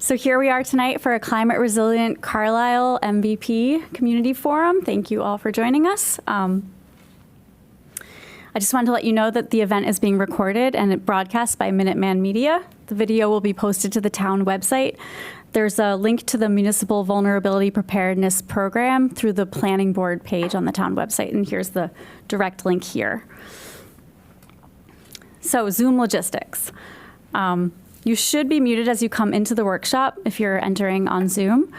So here we are tonight for a Climate Resilient Carlisle MVP Community Forum. Thank you all for joining us. I just wanted to let you know that the event is being recorded and it broadcast by Minuteman Media. The video will be posted to the town website. There's a link to the Municipal Vulnerability Preparedness Program through the Planning Board page on the town website, and here's the direct link here. So Zoom logistics. You should be muted as you come into the workshop if you're entering on Zoom.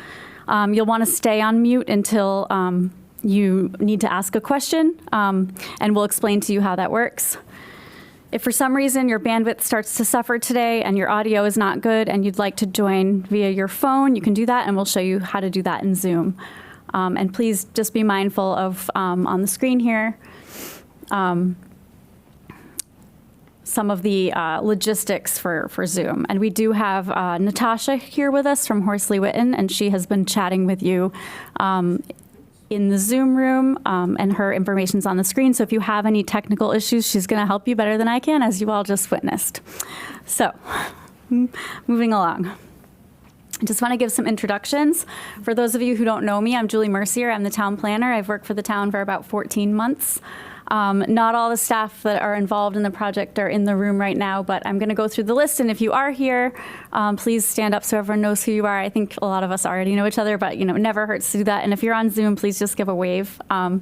You'll want to stay on mute until you need to ask a question, and we'll explain to you how that works. If for some reason your bandwidth starts to suffer today and your audio is not good and you'd like to join via your phone, you can do that, and we'll show you how to do that in Zoom. And please just be mindful of, on the screen here, some of the logistics for Zoom. And we do have Natasha here with us from Horsley Witten, and she has been chatting with you in the Zoom room, and her information's on the screen. So if you have any technical issues, she's gonna help you better than I can, as you all just witnessed. So, moving along. I just want to give some introductions. For those of you who don't know me, I'm Julie Mercier. I'm the town planner. I've worked for the town for about 14 months. Not all the staff that are involved in the project are in the room right now, but I'm going to go through the list. And if you are here, please stand up so everyone knows who you are. I think a lot of us already know each other, but it never hurts to do that. And if you're on Zoom, please just give a wave. Let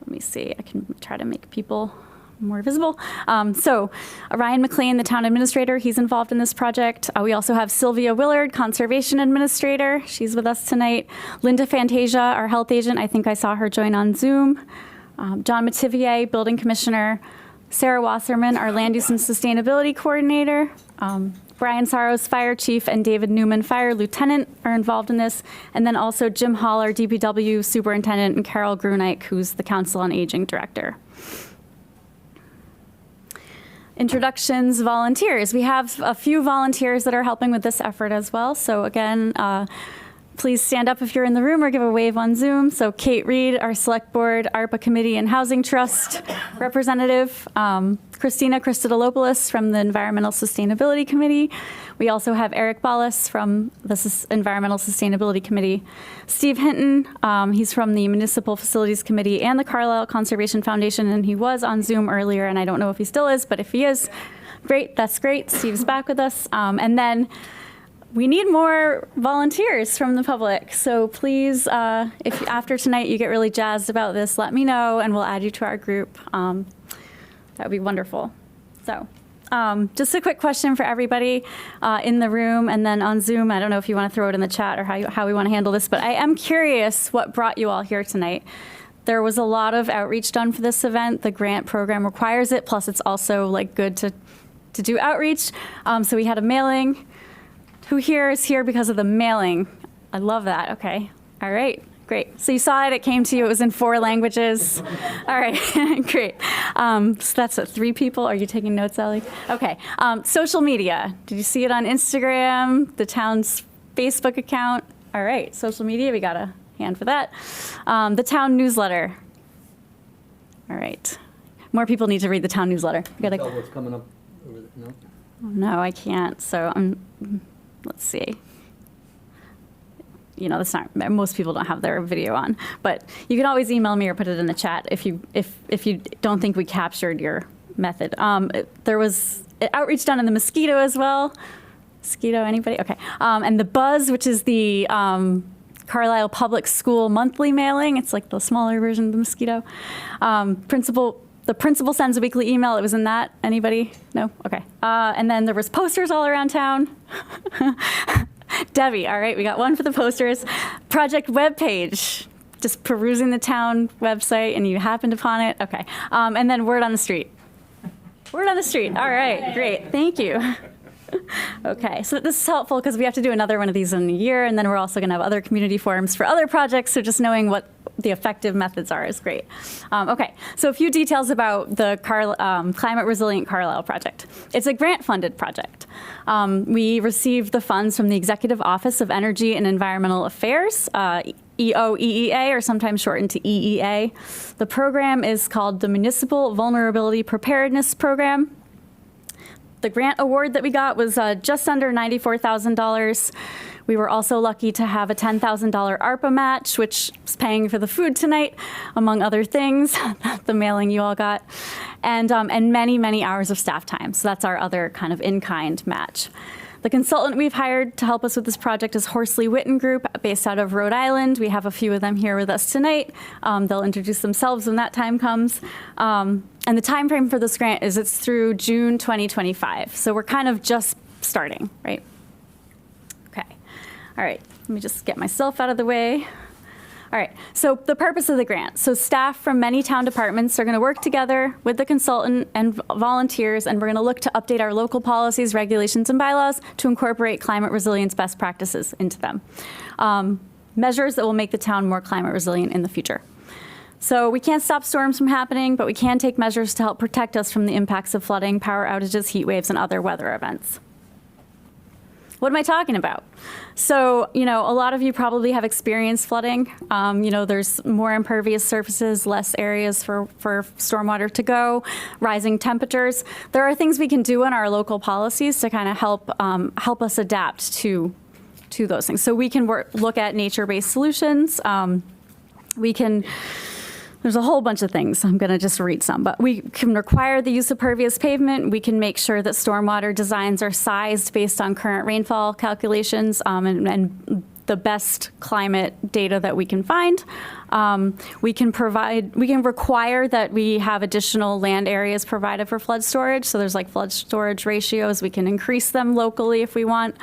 me see. I can try to make people more visible. So Ryan McLean, the town administrator, he's involved in this project. We also have Sylvia Willard, conservation administrator. She's with us tonight. Linda Fantasia, our health agent. I think I saw her join on Zoom. John Mativier, building commissioner. Sarah Wasserman, our land use and sustainability coordinator. Brian Saros, fire chief, and David Newman, fire lieutenant, are involved in this. And then also Jim Hall, our DPW superintendent, and Carol Grunike, who's the council on aging director. Introductions, volunteers. We have a few volunteers that are helping with this effort as well. So again, please stand up if you're in the room or give a wave on Zoom. So Kate Reed, our select board, ARPA committee and housing trust representative. Christina Christodolopoulos from the environmental sustainability committee. We also have Eric Ballas from the environmental sustainability committee. Steve Hinton, he's from the municipal facilities committee and the Carlisle Conservation Foundation, and he was on Zoom earlier, and I don't know if he still is, but if he is, great, that's great. Steve's back with us. And then we need more volunteers from the public. So please, if after tonight you get really jazzed about this, let me know and we'll add you to our group. That would be wonderful. So just a quick question for everybody in the room and then on Zoom. I don't know if you want to throw it in the chat or how we want to handle this, but I am curious what brought you all here tonight. There was a lot of outreach done for this event. The grant program requires it, plus it's also good to do outreach. So we had a mailing. Who here is here because of the mailing? I love that. Okay. All right. Great. So you saw it. It came to you. It was in 4 languages. All right. Great. So that's 3 people. Are you taking notes, Ellie? Okay. Social media. Did you see it on Instagram? The town's Facebook account? All right. Social media. We got a hand for that. The town newsletter. All right. More people need to read the town newsletter. We gotta... Tell what's coming up over there. No? No, I can't. So let's see. That's not, most people don't have their video on, but you can always email me or put it in the chat if you don't think we captured your method. There was outreach done in the Mosquito as well. Mosquito, anybody? Okay. And the Buzz, which is the Carlisle Public School monthly mailing. It's like the smaller version of the Mosquito. The principal sends a weekly email. It was in that. Anybody? No? Okay. And then there was posters all around town. Debbie, all right, we got one for the posters. Project webpage, just perusing the town website and you happened upon it. Okay. And then word on the street. Word on the street. All right, great. Thank you. Okay, so this is helpful because we have to do another one of these in a year, and then we're also going to have other community forums for other projects, so just knowing what the effective methods are is great. Okay, so a few details about the Climate Resilient Carlisle project. It's a grant-funded project. We received the funds from the Executive Office of Energy and Environmental Affairs, EOEEA, or sometimes shortened to EEA. The program is called the Municipal Vulnerability Preparedness Program. The grant award that we got was just under $94,000. We were also lucky to have a $10,000 ARPA match, which is paying for the food tonight, among other things, the mailing you all got, and many, many hours of staff time. So that's our other kind of in-kind match. The consultant we've hired to help us with this project is Horsley Witten Group, based out of Rhode Island. We have a few of them here with us tonight. They'll introduce themselves when that time comes. And the time frame for this grant is it's through June 2025. So we're kind of just starting, right? Okay. All right. Let me just get myself out of the way. All right, so the purpose of the grant. So staff from many town departments are going to work together with the consultant and volunteers, and we're going to look to update our local policies, regulations, and bylaws to incorporate climate resilience best practices into them. Measures that will make the town more climate resilient in the future. So we can't stop storms from happening, but we can take measures to help protect us from the impacts of flooding, power outages, heat waves, and other weather events. What am I talking about? So, a lot of you probably have experienced flooding. There's more impervious surfaces, less areas for stormwater to go, rising temperatures. There are things we can do in our local policies to kind of help us adapt to those things. So we can look at nature-based solutions. There's a whole bunch of things. I'm going to just read some, but we can require the use of pervious pavement. We can make sure that stormwater designs are sized based on current rainfall calculations and the best climate data that we can find. We can require that we have additional land areas provided for flood storage. So there's like flood storage ratios. We can increase them locally if we want.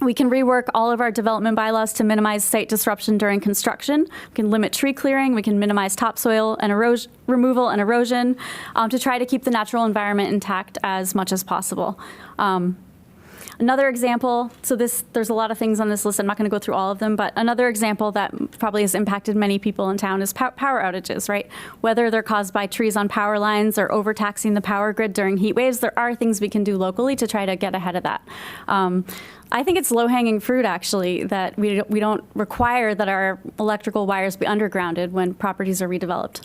We can rework all of our development bylaws to minimize site disruption during construction. We can limit tree clearing. We can minimize topsoil and removal and erosion to try to keep the natural environment intact as much as possible. Another example, so there's a lot of things on this list. I'm not going to go through all of them, but another example that probably has impacted many people in town is power outages, right? Whether they're caused by trees on power lines or overtaxing the power grid during heat waves, there are things we can do locally to try to get ahead of that. I think it's low-hanging fruit, actually, that we don't require that our electrical wires be undergrounded when properties are redeveloped.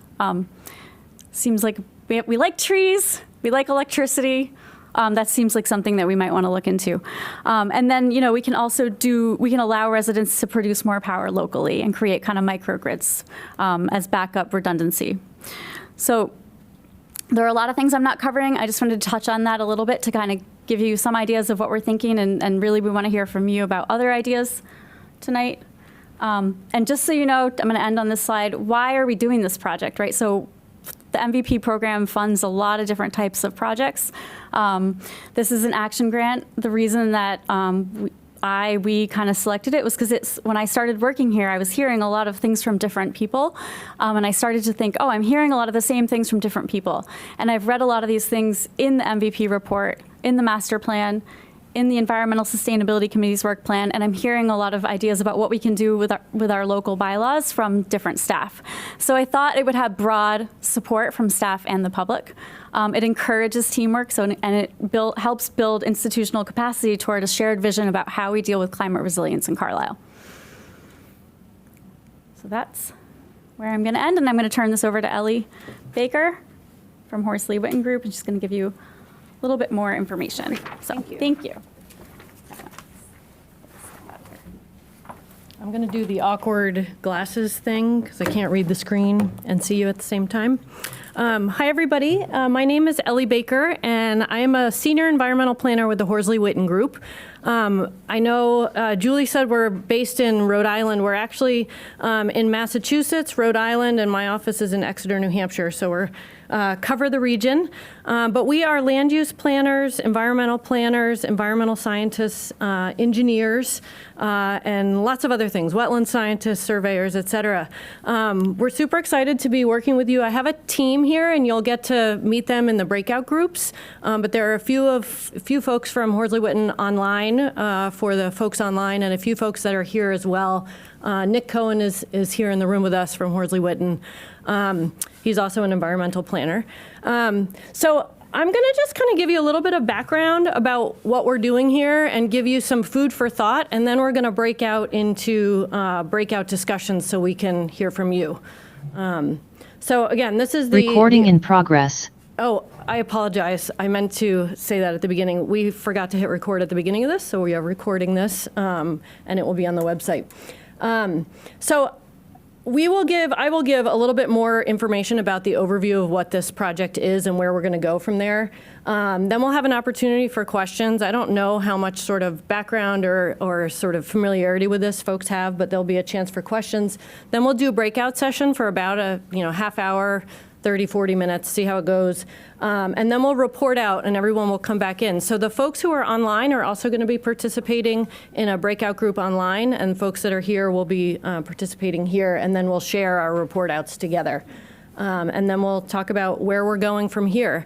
Seems like we like trees, we like electricity. That seems like something that we might want to look into. And then, we can also allow residents to produce more power locally and create kind of microgrids as backup redundancy. So there are a lot of things I'm not covering. I just wanted to touch on that a little bit to kind of give you some ideas of what we're thinking, and really we want to hear from you about other ideas tonight. And just so you know, I'm going to end on this slide. Why are we doing this project, right? So the MVP program funds a lot of different types of projects. This is an action grant. The reason that we kind of selected it was because when I started working here, I was hearing a lot of things from different people. And I started to think, I'm hearing a lot of the same things from different people. And I've read a lot of these things in the MVP report, in the master plan, in the Environmental Sustainability Committee's work plan, and I'm hearing a lot of ideas about what we can do with our local bylaws from different staff. So I thought it would have broad support from staff and the public. It encourages teamwork, and it helps build institutional capacity toward a shared vision about how we deal with climate resilience in Carlisle. So that's where I'm going to end, and I'm going to turn this over to Ellie Baker from Horsley Witten Group, and she's going to give you a little bit more information. So, thank you. I'm going to do the awkward glasses thing because I can't read the screen and see you at the same time. Hi, everybody. My name is Ellie Baker, and I am a senior environmental planner with the Horsley Witten Group. I know Julie said we're based in Rhode Island. We're actually in Massachusetts, Rhode Island, and my office is in Exeter, New Hampshire. So we're cover the region. But we are land use planners, environmental scientists, engineers, and lots of other things, wetland scientists, surveyors, et cetera. We're super excited to be working with you. I have a team here, and you'll get to meet them in the breakout groups. But there are a few folks from Horsley Witten online for the folks online, and a few folks that are here as well. Nick Cohen is here in the room with us from Horsley Witten. He's also an environmental planner. So I'm going to just kind of give you a little bit of background about what we're doing here and give you some food for thought, and then we're going to break out into breakout discussions so we can hear from you. So again, this is the— Recording in progress. Oh, I apologize. I meant to say that at the beginning. We forgot to hit record at the beginning of this, so we are recording this, and it will be on the website. So I will give a little bit more information about the overview of what this project is and where we're going to go from there. Then we'll have an opportunity for questions. I don't know how much sort of background or sort of familiarity with this folks have, but there'll be a chance for questions. Then we'll do a breakout session for about a half hour, 30, 40 minutes, see how it goes. And then we'll report out and everyone will come back in. So the folks who are online are also going to be participating in a breakout group online, and folks that are here will be participating here, and then we'll share our report outs together. And then we'll talk about where we're going from here.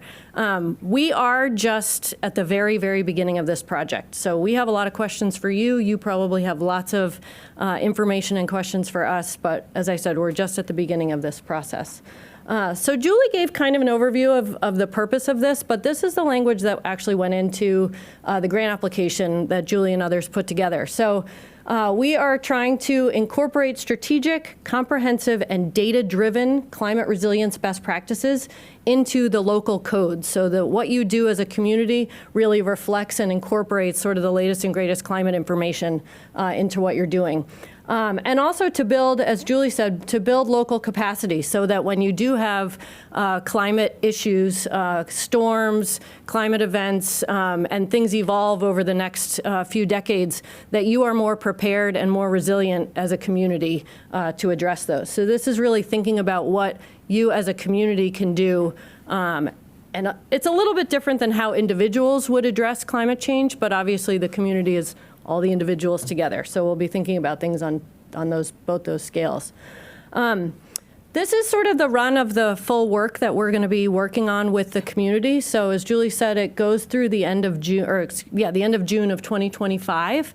We are just at the very, very beginning of this project. So we have a lot of questions for you. You probably have lots of information and questions for us, but as I said, we're just at the beginning of this process. So Julie gave kind of an overview of the purpose of this, but this is the language that actually went into the grant application that Julie and others put together. So we are trying to incorporate strategic, comprehensive, and data-driven climate resilience best practices into the local code so that what you do as a community really reflects and incorporates sort of the latest and greatest climate information into what you're doing. And also to build, as Julie said, to build local capacity so that when you do have climate issues, storms, climate events, and things evolve over the next few decades, that you are more prepared and more resilient as a community to address those. So this is really thinking about what you as a community can do. And it's a little bit different than how individuals would address climate change, but obviously the community is all the individuals together. So we'll be thinking about things on both those scales. This is sort of the run of the full work that we're going to be working on with the community. So as Julie said, it goes through the end of June, the end of June of 2025.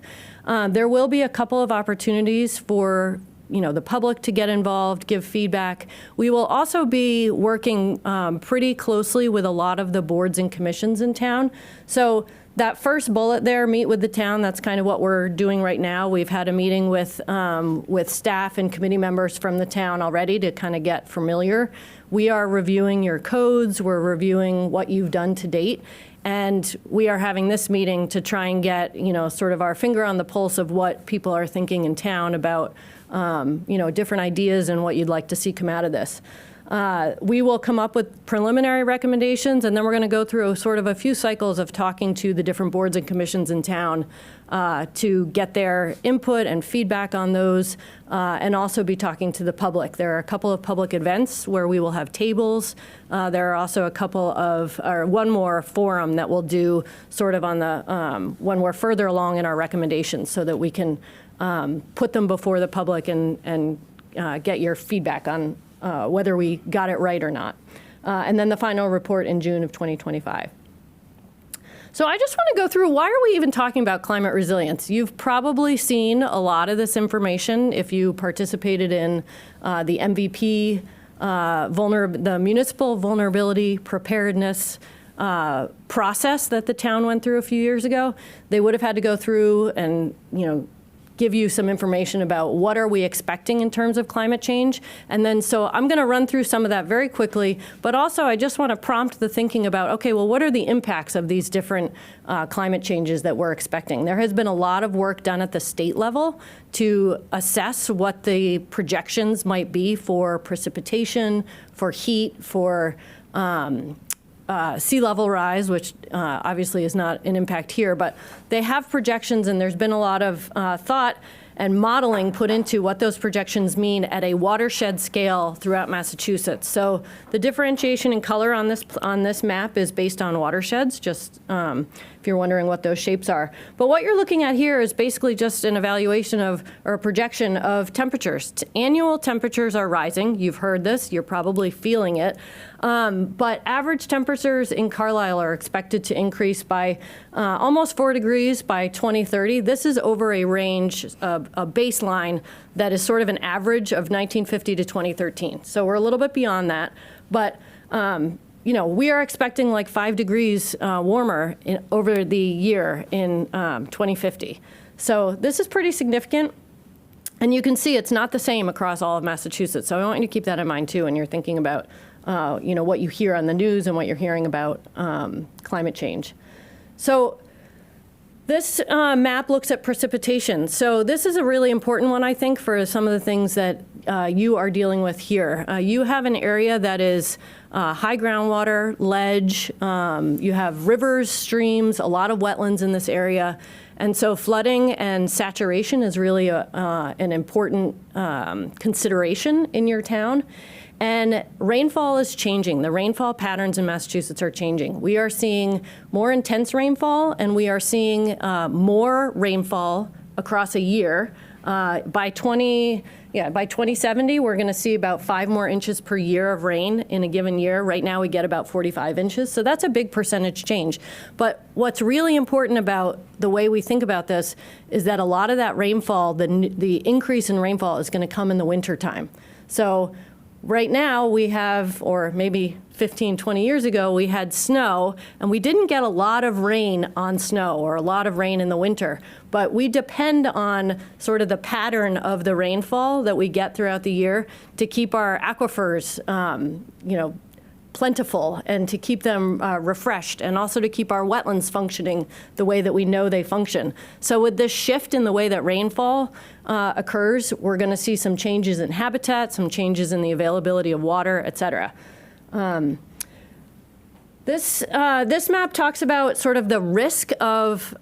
There will be a couple of opportunities for the public to get involved, give feedback. We will also be working pretty closely with a lot of the boards and commissions in town. So that first bullet there, meet with the town, that's kind of what we're doing right now. We've had a meeting with staff and committee members from the town already to kind of get familiar. We are reviewing your codes, we're reviewing what you've done to date, and we are having this meeting to try and get, sort of our finger on the pulse of what people are thinking in town about, different ideas and what you'd like to see come out of this. We will come up with preliminary recommendations, and then we're going to go through sort of a few cycles of talking to the different boards and commissions in town to get their input and feedback on those, and also be talking to the public. There are a couple of public events where we will have tables. There are also one more forum that we'll do sort of on the when we're further along in our recommendations so that we can put them before the public and get your feedback on whether we got it right or not. And then the final report in June of 2025. So I just want to go through, why are we even talking about climate resilience? You've probably seen a lot of this information if you participated in the MVP, the Municipal Vulnerability Preparedness process that the town went through a few years ago. They would have had to go through and, give you some information about what are we expecting in terms of climate change. And then, so I'm going to run through some of that very quickly, but also I just want to prompt the thinking about, okay, well, what are the impacts of these different climate changes that we're expecting? There has been a lot of work done at the state level to assess what the projections might be for precipitation, for heat, for sea level rise, which obviously is not an impact here, but they have projections, and there's been a lot of thought and modeling put into what those projections mean at a watershed scale throughout Massachusetts. So the differentiation in color on this map is based on watersheds, just if you're wondering what those shapes are. But what you're looking at here is basically just an evaluation of, or a projection of temperatures. Annual temperatures are rising. You've heard this. You're probably feeling it. But average temperatures in Carlisle are expected to increase by almost 4 degrees by 2030. This is over a range, a baseline that is sort of an average of 1950 to 2013. So we're a little bit beyond that. But we are expecting like 5 degrees warmer over the year in 2050. So this is pretty significant. And you can see it's not the same across all of Massachusetts. So I want you to keep that in mind, too, when you're thinking about what you hear on the news and what you're hearing about climate change. So this map looks at precipitation. So this is a really important one, I think, for some of the things that you are dealing with here. You have an area that is high groundwater, ledge, you have rivers, streams, a lot of wetlands in this area. And so flooding and saturation is really an important consideration in your town. And rainfall is changing. The rainfall patterns in Massachusetts are changing. We are seeing more intense rainfall, and we are seeing more rainfall across a year. By 2070, we're going to see about 5 more inches per year of rain in a given year. Right now, we get about 45 inches, so that's a big percentage change. But what's really important about the way we think about this is that a lot of that rainfall, the increase in rainfall, is going to come in the wintertime. So right now we have, or maybe 15, 20 years ago, we had snow, and we didn't get a lot of rain on snow or a lot of rain in the winter. But we depend on sort of the pattern of the rainfall that we get throughout the year to keep our aquifers, plentiful and to keep them refreshed, and also to keep our wetlands functioning the way that we know they function. So with this shift in the way that rainfall occurs, we're going to see some changes in habitat, some changes in the availability of water, et cetera. This map talks about sort of the risk of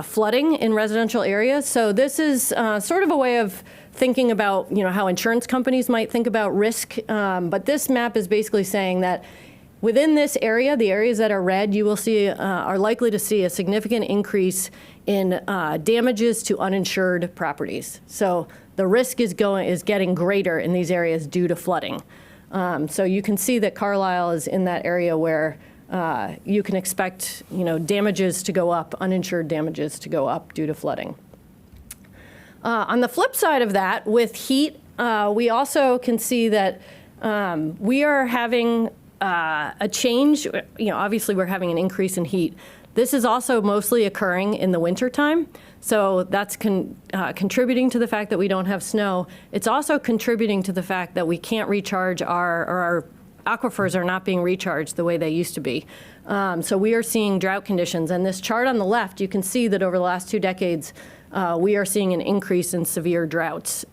flooding in residential areas. So this is sort of a way of thinking about how insurance companies might think about risk. But this map is basically saying that within this area, the areas that are red, you will see are likely to see a significant increase in damages to uninsured properties. So the risk is getting greater in these areas due to flooding. So you can see that Carlisle is in that area where you can expect damages to go up, uninsured damages to go up due to flooding. On the flip side of that, with heat, we also can see that we are having a change. Obviously we're having an increase in heat. This is also mostly occurring in the wintertime. So that's contributing to the fact that we don't have snow. It's also contributing to the fact that we can't recharge our aquifers are not being recharged the way they used to be. So we are seeing drought conditions. And this chart on the left, you can see that over the last 2 decades, we are seeing an increase in severe droughts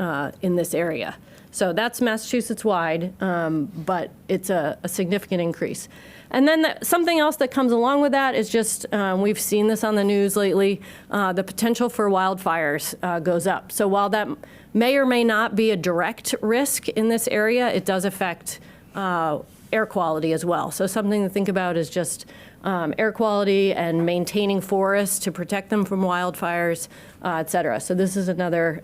in this area. So that's Massachusetts-wide, but it's a significant increase. And then something else that comes along with that is just, we've seen this on the news lately, the potential for wildfires goes up. So while that may or may not be a direct risk in this area, it does affect air quality as well. So something to think about is just air quality and maintaining forests to protect them from wildfires, et cetera. So this is another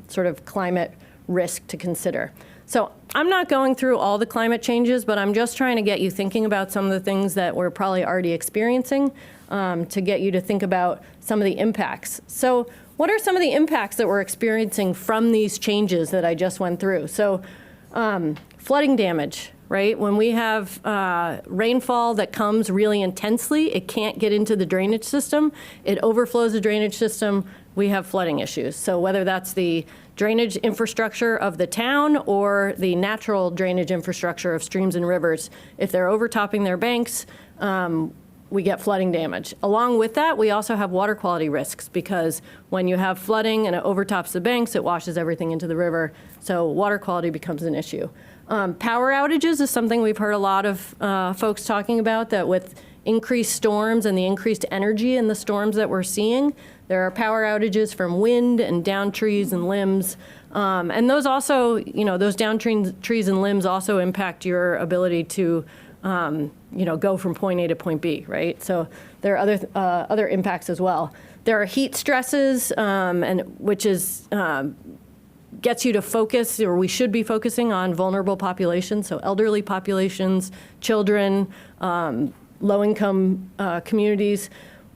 sort of climate risk to consider. So I'm not going through all the climate changes, but I'm just trying to get you thinking about some of the things that we're probably already experiencing to get you to think about some of the impacts. So what are some of the impacts that we're experiencing from these changes that I just went through? So flooding damage, right? When we have rainfall that comes really intensely, it can't get into the drainage system. It overflows the drainage system. We have flooding issues. So whether that's the drainage infrastructure of the town or the natural drainage infrastructure of streams and rivers, if they're overtopping their banks, we get flooding damage. Along with that, we also have water quality risks, because when you have flooding and it overtops the banks, it washes everything into the river. So water quality becomes an issue. Power outages is something we've heard a lot of folks talking about, that with increased storms and the increased energy in the storms that we're seeing, there are power outages from wind and down trees and limbs. And those also, those down trees and limbs also impact your ability to, go from point A to point B, right? So there are other impacts as well. There are heat stresses, which is gets you to focus, or we should be focusing on vulnerable populations, so elderly populations, children, low-income communities,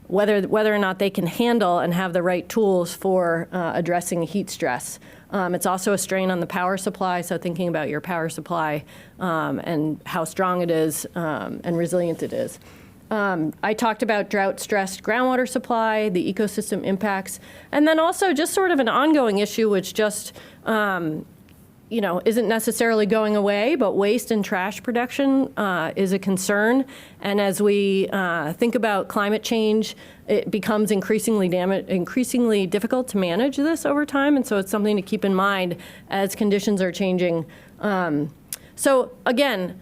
whether or not they can handle and have the right tools for addressing heat stress. It's also a strain on the power supply, so thinking about your power supply and how strong it is and resilient it is. I talked about drought-stressed groundwater supply, the ecosystem impacts, and then also just sort of an ongoing issue, which just isn't necessarily going away, but waste and trash production is a concern. And as we think about climate change, it becomes increasingly difficult to manage this over time. And so it's something to keep in mind as conditions are changing. So again,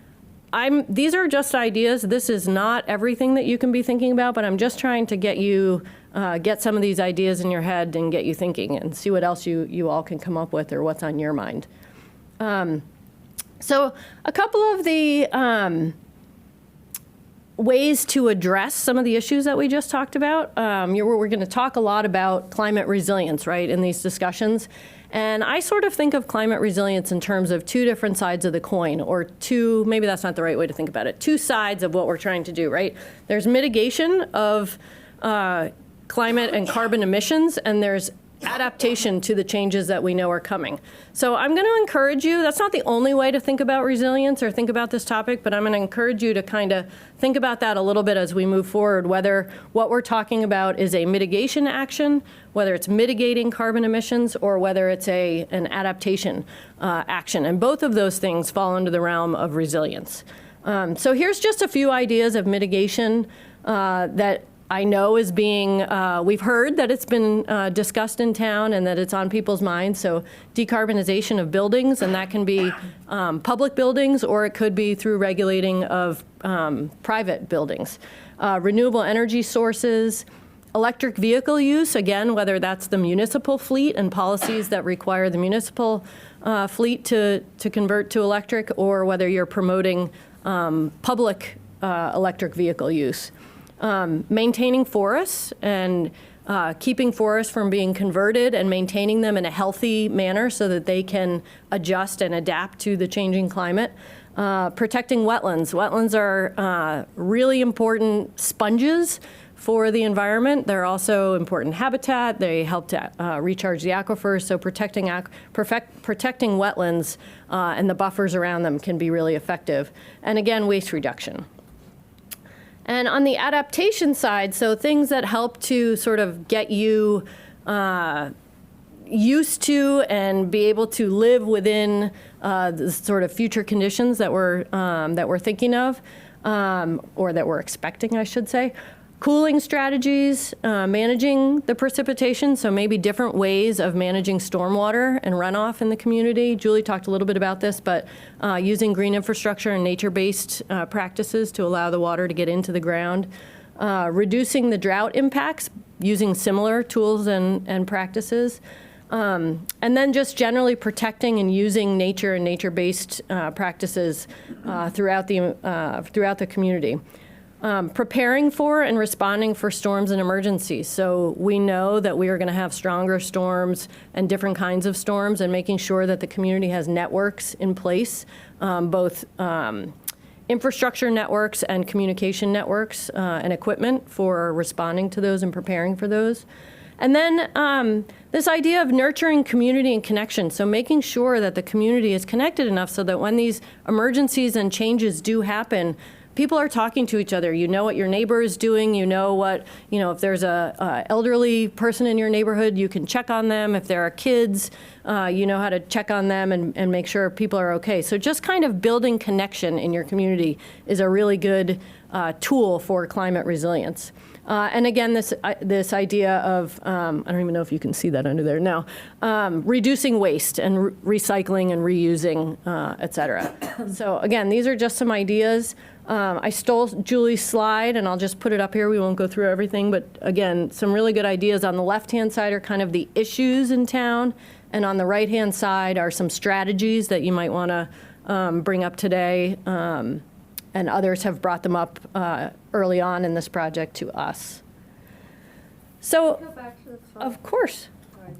these are just ideas. This is not everything that you can be thinking about, but I'm just trying to get some of these ideas in your head and get you thinking and see what else you all can come up with or what's on your mind. So a couple of the ways to address some of the issues that we just talked about. We're going to talk a lot about climate resilience, right, in these discussions. And I sort of think of climate resilience in terms of two different sides of the coin, or maybe that's not the right way to think about it, two sides of what we're trying to do, right? There's mitigation of climate and carbon emissions, and there's adaptation to the changes that we know are coming. So I'm going to encourage you, that's not the only way to think about resilience or think about this topic, but I'm going to encourage you to kind of think about that a little bit as we move forward, whether what we're talking about is a mitigation action, whether it's mitigating carbon emissions, or whether it's an adaptation action. And both of those things fall into the realm of resilience. So here's just a few ideas of mitigation that I know is we've heard that it's been discussed in town and that it's on people's minds. So decarbonization of buildings, and that can be public buildings, or it could be through regulating of private buildings. Renewable energy sources, electric vehicle use, again, whether that's the municipal fleet and policies that require the municipal fleet to convert to electric, or whether you're promoting public electric vehicle use. Maintaining forests and keeping forests from being converted and maintaining them in a healthy manner so that they can adjust and adapt to the changing climate. Protecting wetlands. Wetlands are really important sponges for the environment. They're also important habitat. They help to recharge the aquifers. So protecting wetlands and the buffers around them can be really effective. And again, waste reduction. And on the adaptation side, so things that help to sort of get you used to and be able to live within the sort of future conditions that we're thinking of, or that we're expecting, I should say. Cooling strategies, managing the precipitation, so maybe different ways of managing stormwater and runoff in the community. Julie talked a little bit about this, but using green infrastructure and nature-based practices to allow the water to get into the ground. Reducing the drought impacts, using similar tools and practices. And then just generally protecting and using nature and nature-based practices throughout the community. Preparing for and responding for storms and emergencies. So we know that we are going to have stronger storms and different kinds of storms, and making sure that the community has networks in place, both infrastructure networks and communication networks and equipment for responding to those and preparing for those. And then this idea of nurturing community and connection, so making sure that the community is connected enough so that when these emergencies and changes do happen, people are talking to each other. You know what your neighbor is doing. You know if there's a elderly person in your neighborhood, you can check on them. If there are kids, you know how to check on them and make sure people are okay. So just kind of building connection in your community is a really good tool for climate resilience. And again, this idea of, I don't even know if you can see that under there now, reducing waste and recycling and reusing, et cetera. So again, these are just some ideas. I stole Julie's slide, and I'll just put it up here. We won't go through everything, but again, some really good ideas. On the left-hand side are kind of the issues in town, and on the right-hand side are some strategies that you might want to bring up today, and others have brought them up early on in this project to us. So, Go back to the slide. of course, Sorry.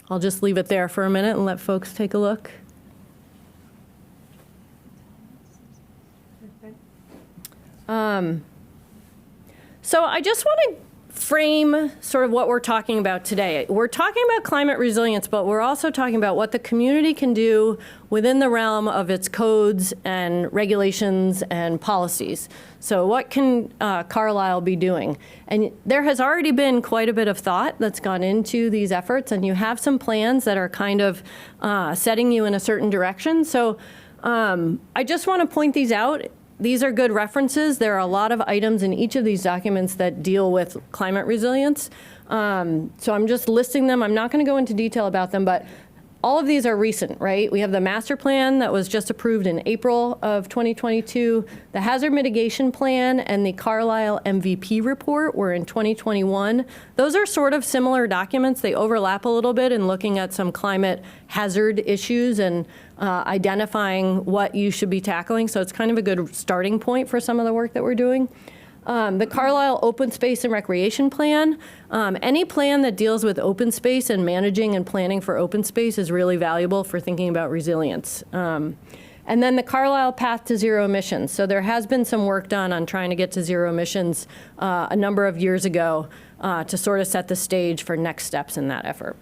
I'll just leave it there for a minute and let folks take a look. Okay. So I just want frame sort of what we're talking about today. We're talking about climate resilience, but we're also talking about what the community can do within the realm of its codes and regulations and policies. So what can Carlisle be doing? And there has already been quite a bit of thought that's gone into these efforts, and you have some plans that are kind of setting you in a certain direction. So I just want to point these out. These are good references. There are a lot of items in each of these documents that deal with climate resilience. So I'm just listing them. I'm not going to go into detail about them, but all of these are recent, right? We have the master plan that was just approved in April of 2022. The hazard mitigation plan and the Carlisle MVP report were in 2021. Those are sort of similar documents. They overlap a little bit in looking at some climate hazard issues and identifying what you should be tackling. So it's kind of a good starting point for some of the work that we're doing. The Carlisle Open Space and Recreation Plan. Any plan that deals with open space and managing and planning for open space is really valuable for thinking about resilience. And then the Carlisle Path to Zero Emissions. So there has been some work done on trying to get to zero emissions a number of years ago to sort of set the stage for next steps in that effort.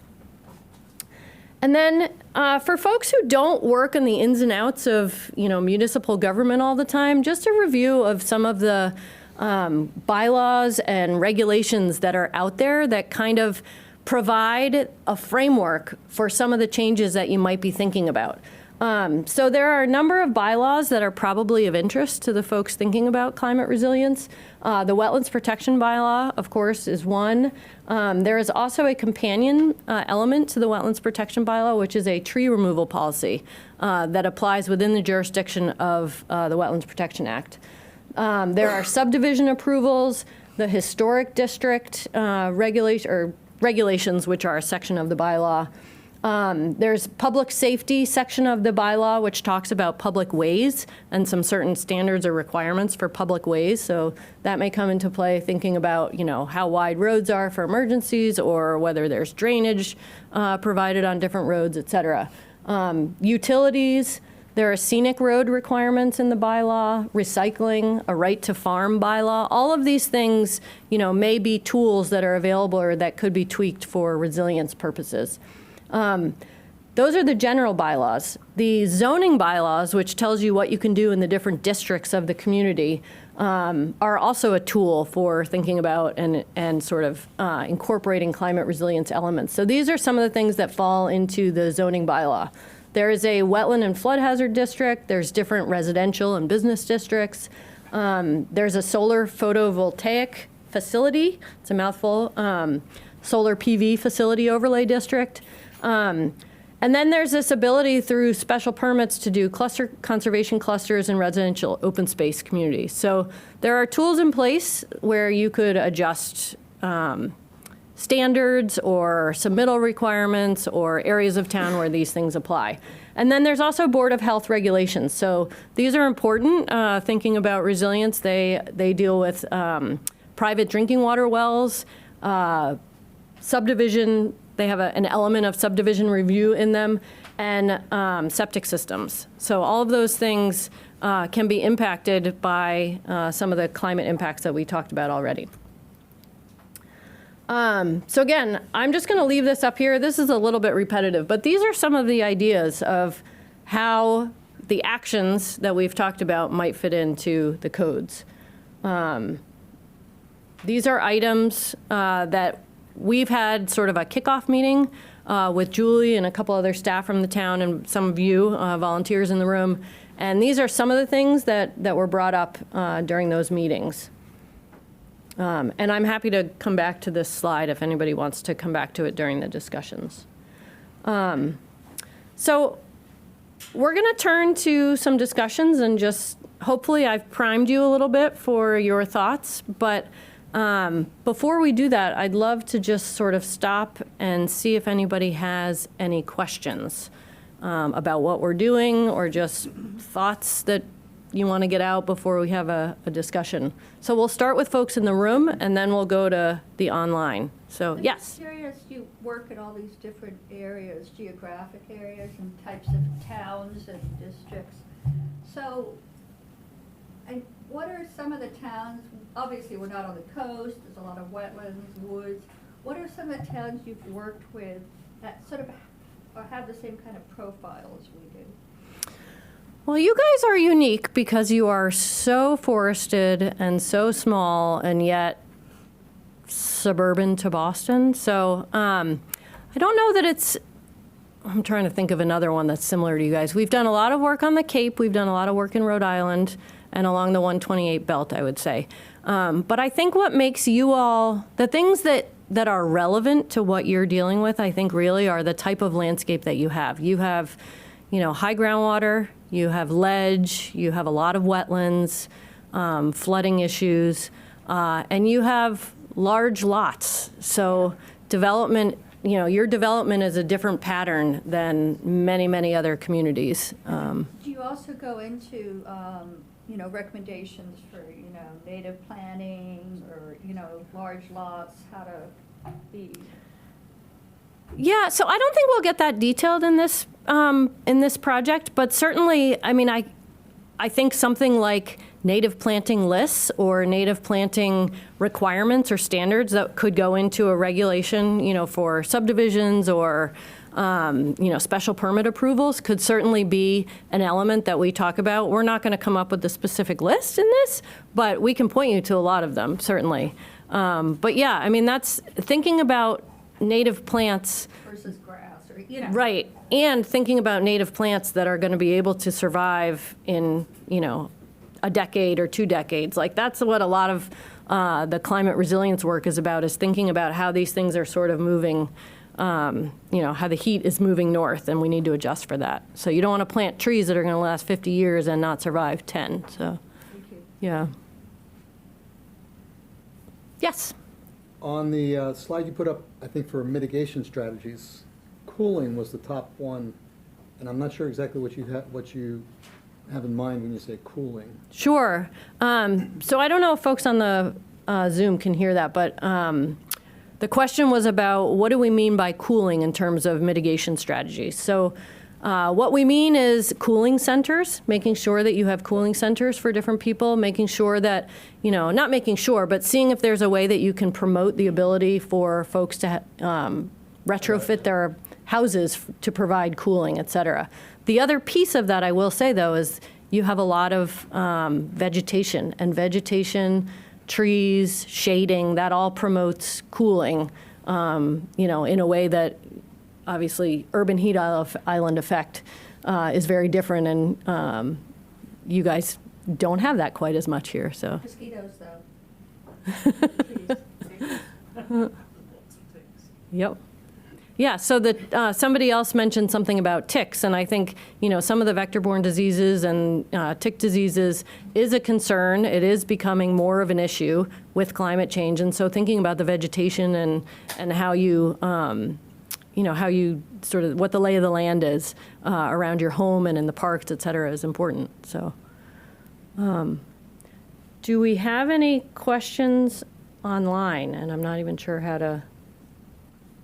And then for folks who don't work in the ins and outs of municipal government all the time, just a review of some of the bylaws and regulations that are out there that kind of provide a framework for some of the changes that you might be thinking about. So there are a number of bylaws that are probably of interest to the folks thinking about climate resilience. The Wetlands Protection Bylaw, of course, is one. There is also a companion element to the Wetlands Protection Bylaw, which is a tree removal policy that applies within the jurisdiction of the Wetlands Protection Act. There are subdivision approvals, the historic district regulations, which are a section of the bylaw. There's public safety section of the bylaw, which talks about public ways and some certain standards or requirements for public ways. So that may come into play thinking about, how wide roads are for emergencies or whether there's drainage provided on different roads, et cetera. Utilities. There are scenic road requirements in the bylaw, recycling, a right to farm bylaw. All of these things, may be tools that are available or that could be tweaked for resilience purposes. Those are the general bylaws. The zoning bylaws, which tells you what you can do in the different districts of the community, are also a tool for thinking about and sort of incorporating climate resilience elements. So these are some of the things that fall into the zoning bylaw. There is a wetland and flood hazard district. There's different residential and business districts. There's a solar photovoltaic facility. It's a mouthful. Solar PV facility overlay district. And then there's this ability through special permits to do cluster conservation clusters and residential open space communities. So there are tools in place where you could adjust standards or submittal requirements or areas of town where these things apply. And then there's also Board of Health regulations. So these are important, thinking about resilience. They deal with private drinking water wells, subdivision. They have an element of subdivision review in them, and septic systems. So all of those things can be impacted by some of the climate impacts that we talked about already. So again, I'm just going to leave this up here. This is a little bit repetitive, but these are some of the ideas of how the actions that we've talked about might fit into the codes. These are items that we've had sort of a kickoff meeting with Julie and a couple other staff from the town and some of you volunteers in the room. And these are some of the things that were brought up during those meetings. And I'm happy to come back to this slide if anybody wants to come back to it during the discussions. So we're going to turn to some discussions and just hopefully I've primed you a little bit for your thoughts. But before we do that, I'd love to just sort of stop and see if anybody has any questions about what we're doing or just thoughts that you want to get out before we have a discussion. So we'll start with folks in the room, and then we'll go to the online. So, yes? I'm curious, you work in all these different areas, geographic areas and types of towns and districts. So And what are some of the towns, obviously, we're not on the coast, there's a lot of wetlands, woods. What are some of the towns you've worked with that sort of or have the same kind of profile as we do? Well, you guys are unique because you are so forested and so small and yet suburban to Boston. So I don't know that it's, I'm trying to think of another one that's similar to you guys. We've done a lot of work on the Cape. We've done a lot of work in Rhode Island and along the 128 belt, I would say. But I think what makes you all, the things that are relevant to what you're dealing with, I think really are the type of landscape that you have. You have, high groundwater, you have ledge, you have a lot of wetlands, flooding issues, and you have large lots. So development, your development is a different pattern than many, many other communities. Do you also go into, recommendations for, native planning or, large lots, how to be? Yeah, so I don't think we'll get that detailed in this project, but certainly, I think something like native planting lists or native planting requirements or standards that could go into a regulation, for subdivisions or, special permit approvals could certainly be an element that we talk about. We're not going to come up with the specific list in this, but we can point you to a lot of them, certainly. But yeah, that's thinking about native plants. Versus grass, or, Right, and thinking about native plants that are going to be able to survive in, a decade or 2 decades. Like, that's what a lot of the climate resilience work is about, is thinking about how these things are sort of moving, how the heat is moving north, and we need to adjust for that. So you don't want to plant trees that are going to last 50 years and not survive 10, so, Thank you. yeah. Yes? On the slide you put up, I think for mitigation strategies, cooling was the top one, and I'm not sure exactly what you have in mind when you say cooling. Sure. So I don't know if folks on the Zoom can hear that, but the question was about what do we mean by cooling in terms of mitigation strategies. So what we mean is cooling centers, making sure that you have cooling centers for different people, making sure that, not making sure, but seeing if there's a way that you can promote the ability for folks to retrofit their houses to provide cooling, et cetera. The other piece of that, I will say, though, is you have a lot of vegetation, and vegetation, trees, shading, that all promotes cooling, in a way that obviously urban heat island effect is very different, and you guys don't have that quite as much here, so. Mosquitoes, though. Trees. Yep. Yeah, so somebody else mentioned something about ticks, and I think, some of the vector-borne diseases and tick diseases is a concern. It is becoming more of an issue with climate change, and so thinking about the vegetation and how you, how you sort of, what the lay of the land is around your home and in the parks, et cetera, is important, so. Do we have any questions online? And I'm not even sure how to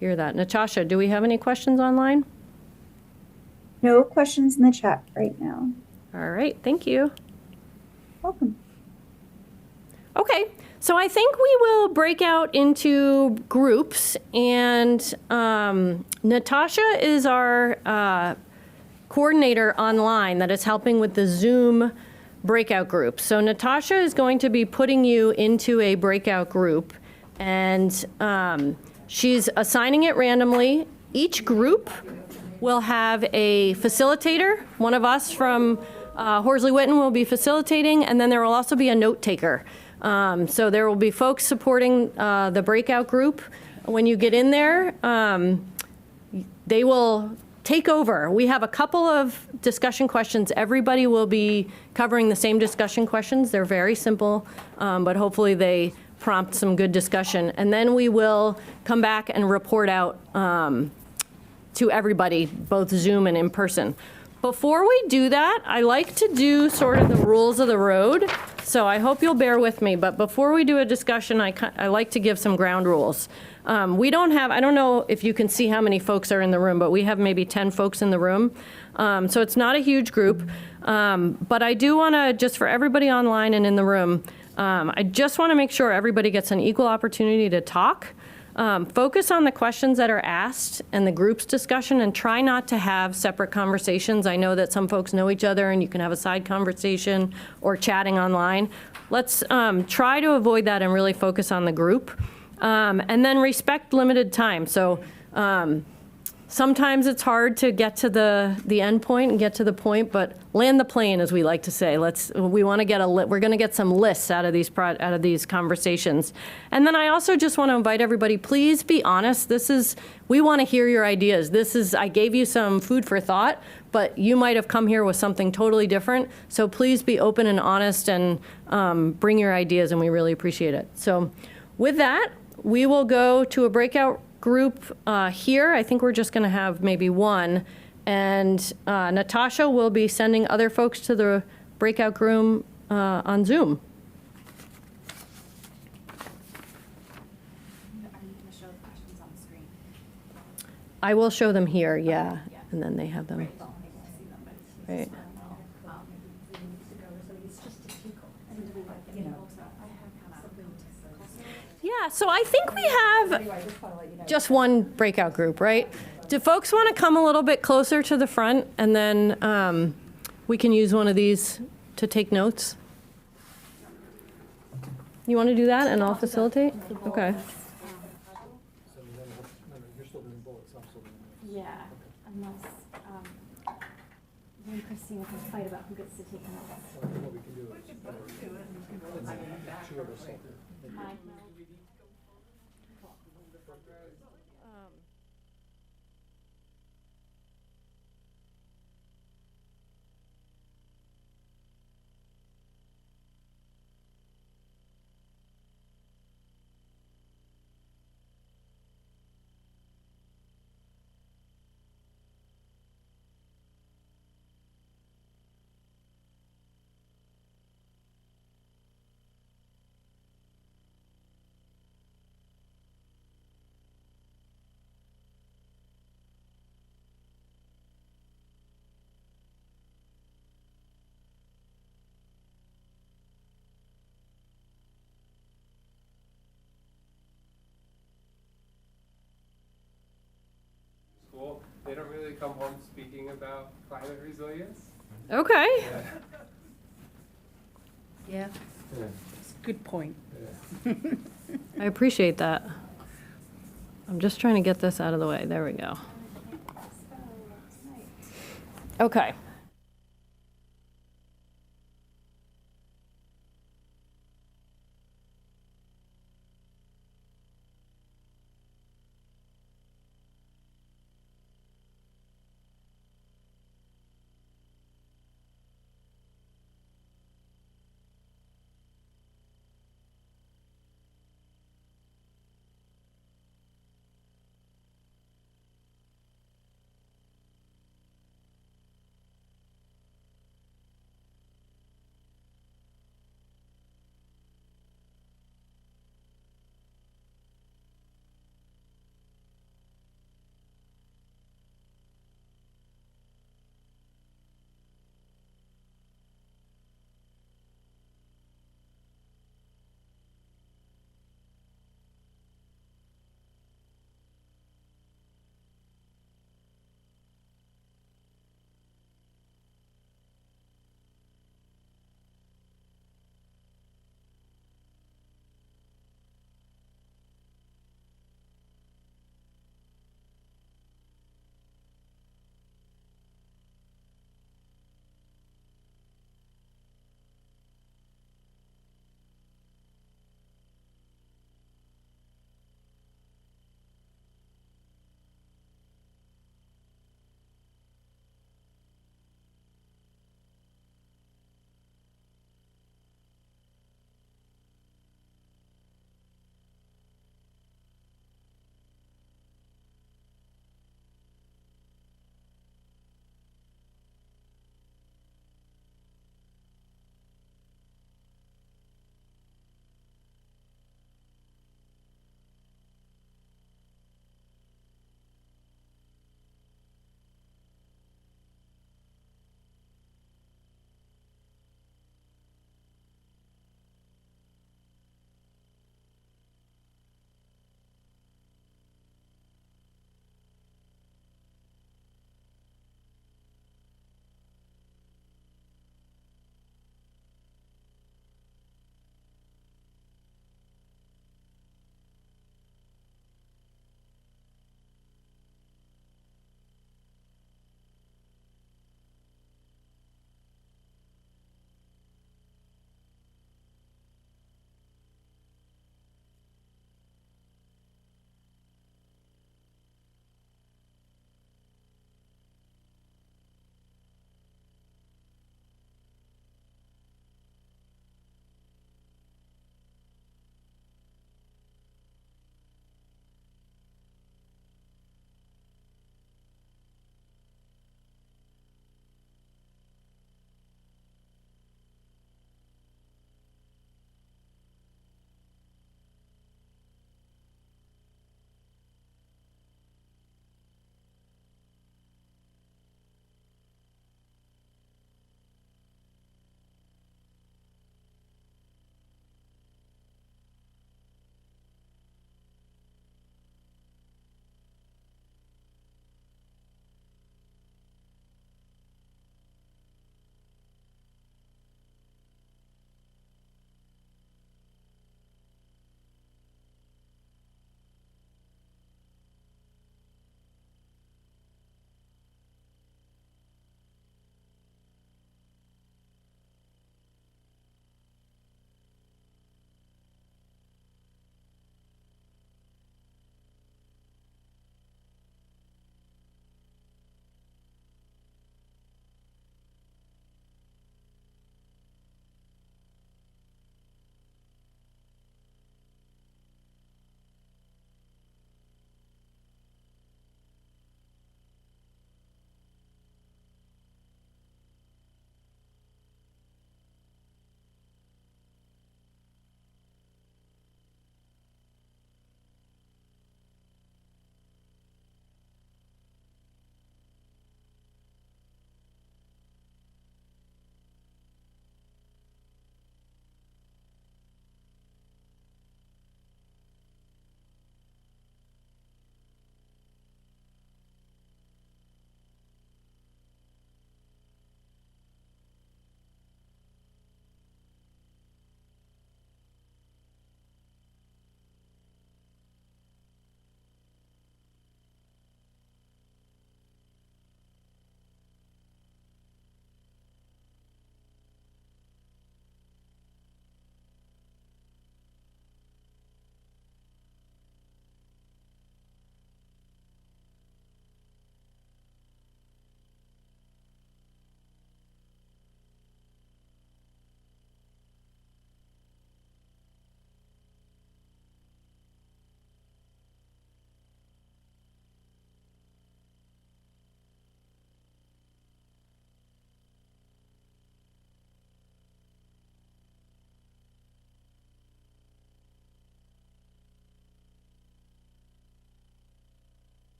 hear that. Natasha, do we have any questions online? No questions in the chat right now. All right, thank you. Welcome. Okay, so I think we will break out into groups, and Natasha is our coordinator online that is helping with the Zoom breakout group. So Natasha is going to be putting you into a breakout group, and she's assigning it randomly. Each group will have a facilitator. One of us from Horsley Witten will be facilitating, and then there will also be a note taker. So there will be folks supporting the breakout group. When you get in there, they will take over. We have a couple of discussion questions. Everybody will be covering the same discussion questions. They're very simple, but hopefully they prompt some good discussion. And then we will come back and report out to everybody, both Zoom and in person. Before we do that, I like to do sort of the rules of the road, so I hope you'll bear with me. But before we do a discussion, I like to give some ground rules. We don't have, I don't know if you can see how many folks are in the room, but we have maybe 10 folks in the room. So it's not a huge group. But I do want to, just for everybody online and in the room, I just want to make sure everybody gets an equal opportunity to talk. Focus on the questions that are asked and the group's discussion, and try not to have separate conversations. I know that some folks know each other and you can have a side conversation or chatting online. Let's try to avoid that and really focus on the group. And then respect limited time. So sometimes it's hard to get to the end point and get to the point, but land the plane, as we like to say. We want to get we're going to get some lists out of these conversations. And then I also just want to invite everybody, please be honest. We want to hear your ideas. I gave you some food for thought, but you might have come here with something totally different. So please be open and honest and bring your ideas, and we really appreciate it. So with that, we will go to a breakout group here. I think we're just going to have maybe one. And Natasha will be sending other folks to the breakout room on Zoom. Are you going to show the questions on the screen? I will show them here, yeah. And then they have them. Right. Well, I can see them, but it's Right. Yeah, so I think we have just one breakout group, right? Do folks want to come a little bit closer to the front, and then we can use one of these to take notes? You want to do that, and I'll facilitate? Okay. You're still doing bullets, I'm still doing bullets. Yeah, unless you and Christina can fight about who gets to take notes. What we can do is, two of us. School, they don't really come home speaking about climate resilience. Okay. Yeah, it's a good point. I appreciate that. I'm just trying to get this out of the way. There we go. Okay.